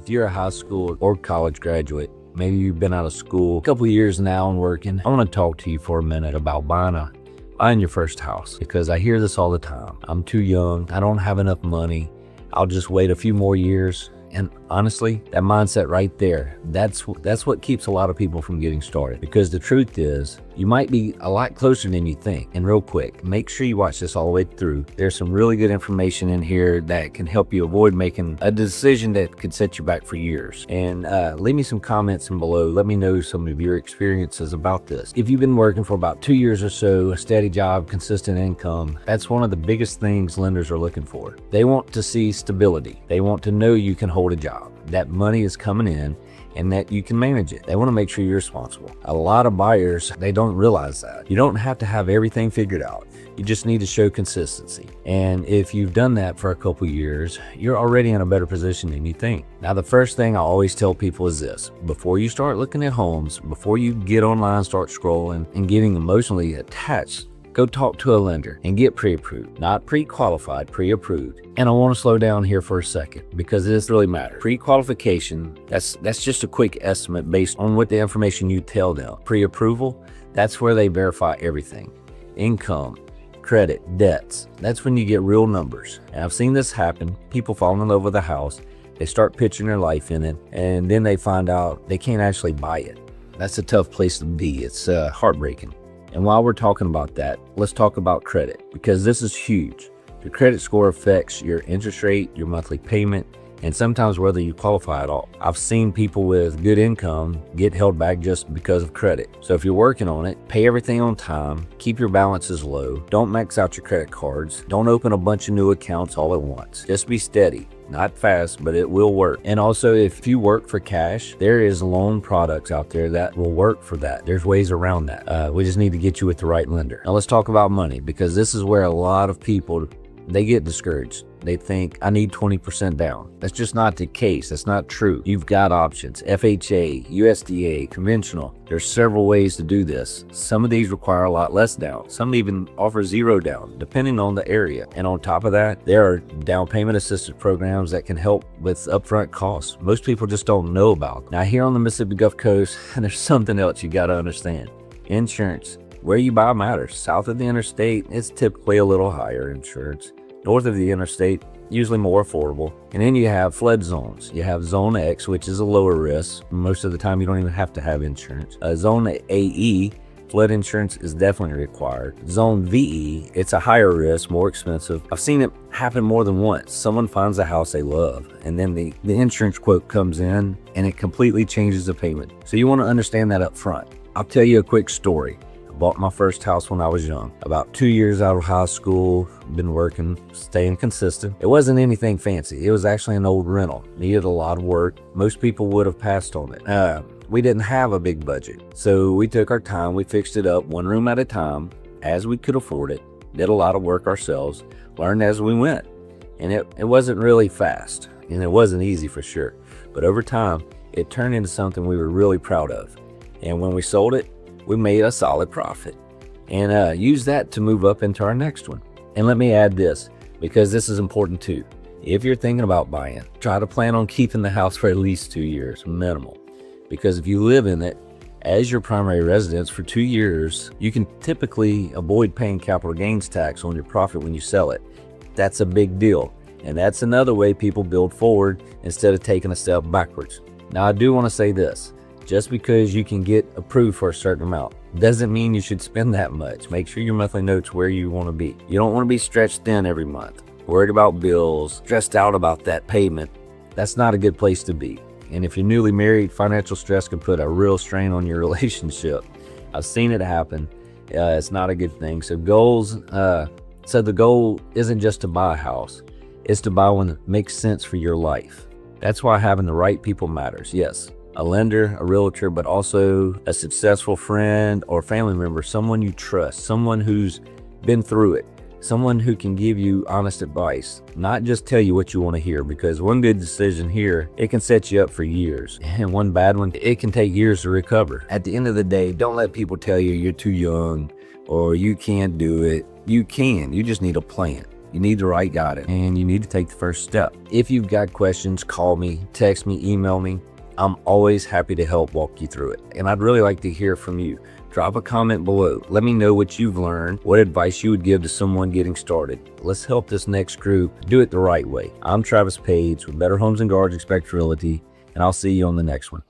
If you're a high school or college graduate, maybe you've been out of school a couple of years now and working, I want to talk to you for a minute about buying your first house, because I hear this all the time. I'm too young. I don't have enough money. I'll just wait a few more years. And honestly, that mindset right there, that's what keeps a lot of people from getting started. Because the truth is, you might be a lot closer than you think. And real quick, make sure you watch this all the way through. There's some really good information in here that can help you avoid making a decision that could set you back for years. And leave me some comments in below. Let me know some of your experiences about this. If you've been working for about 2 years or so, a steady job, consistent income, that's one of the biggest things lenders are looking for. They want to see stability. They want to know you can hold a job, that money is coming in, and that you can manage it. They want to make sure you're responsible. A lot of buyers, they don't realize that. You don't have to have everything figured out. You just need to show consistency. And if you've done that for a couple years, you're already in a better position than you think. Now, the first thing I always tell people is this: before you start looking at homes, before you get online, start scrolling and getting emotionally attached, go talk to a lender and get pre-approved, not pre-qualified, pre-approved. And I want to slow down here for a second because this really matters. Pre-qualification, that's just a quick estimate based on what the information you tell them. Pre-approval, that's where they verify everything. Income, credit, debts. That's when you get real numbers. And I've seen this happen. People fall in love with a house, they start pitching their life in it, and then they find out they can't actually buy it. That's a tough place to be. It's heartbreaking. And while we're talking about that, let's talk about credit, because this is huge. Your credit score affects your interest rate, your monthly payment, and sometimes whether you qualify at all. I've seen people with good income get held back just because of credit. So if you're working on it, pay everything on time, keep your balances low, don't max out your credit cards, don't open a bunch of new accounts all at once. Just be steady. Not fast, but it will work. And also, if you work for cash, there is loan products out there that will work for that. There's ways around that. We just need to get you with the right lender. Now let's talk about money, because this is where a lot of people, they get discouraged. They think, I need 20% down. That's just not the case. That's not true. You've got options: FHA, USDA, conventional. There's several ways to do this. Some of these require a lot less down. Some even offer zero down, depending on the area. And on top of that, there are down payment assistance programs that can help with upfront costs. Most people just don't know about. Now, here on the Mississippi Gulf Coast, there's something else you got to understand. Insurance. Where you buy matters. South of the interstate, it's typically a little higher insurance. North of the interstate, usually more affordable. And then you have flood zones. You have Zone X, which is a lower risk. Most of the time, you don't even have to have insurance. Zone AE, flood insurance is definitely required. Zone VE, it's a higher risk, more expensive. I've seen it happen more than once. Someone finds a house they love, and then the insurance quote comes in, and it completely changes the payment. So you want to understand that up front. I'll tell you a quick story. Bought my first house when I was young. About 2 years out of high school, been working, staying consistent. It wasn't anything fancy. It was actually an old rental. Needed a lot of work. Most people would have passed on it. We didn't have a big budget. So we took our time. We fixed it up one room at a time as we could afford it. Did a lot of work ourselves. Learned as we went. And it wasn't really fast. And it wasn't easy for sure. But over time, it turned into something we were really proud of. And when we sold it, we made a solid profit, and use that to move up into our next one. And let me add this, because this is important too. If you're thinking about buying, try to plan on keeping the house for at least 2 years, minimal. Because if you live in it as your primary residence for 2 years, you can typically avoid paying capital gains tax on your profit when you sell it. That's a big deal. And that's another way people build forward instead of taking a step backwards. Now, I do want to say this. Just because you can get approved for a certain amount doesn't mean you should spend that much. Make sure your monthly note's where you want to be. You don't want to be stretched thin every month, worried about bills, stressed out about that payment. That's not a good place to be. And if you're newly married, financial stress can put a real strain on your relationship. I've seen it happen. It's not a good thing. So the goal isn't just to buy a house. It's to buy one that makes sense for your life. That's why having the right people matters. Yes. A lender, a realtor, but also a successful friend or family member, someone you trust, someone who's been through it, someone who can give you honest advice, not just tell you what you want to hear, because one good decision here, it can set you up for years. And one bad one, it can take years to recover. At the end of the day, don't let people tell you you're too young or you can't do it. You can, you just need a plan. You need the right guidance, and you need to take the first step. If you've got questions, call me, text me, email me. I'm always happy to help walk you through it. And I'd really like to hear from you. Drop a comment below. Let me know what you've learned, what advice you would give to someone getting started. Let's help this next group do it the right way. I'm Travis Paige with Better Homes and Gardens Expect Realty, and I'll see you on the next one.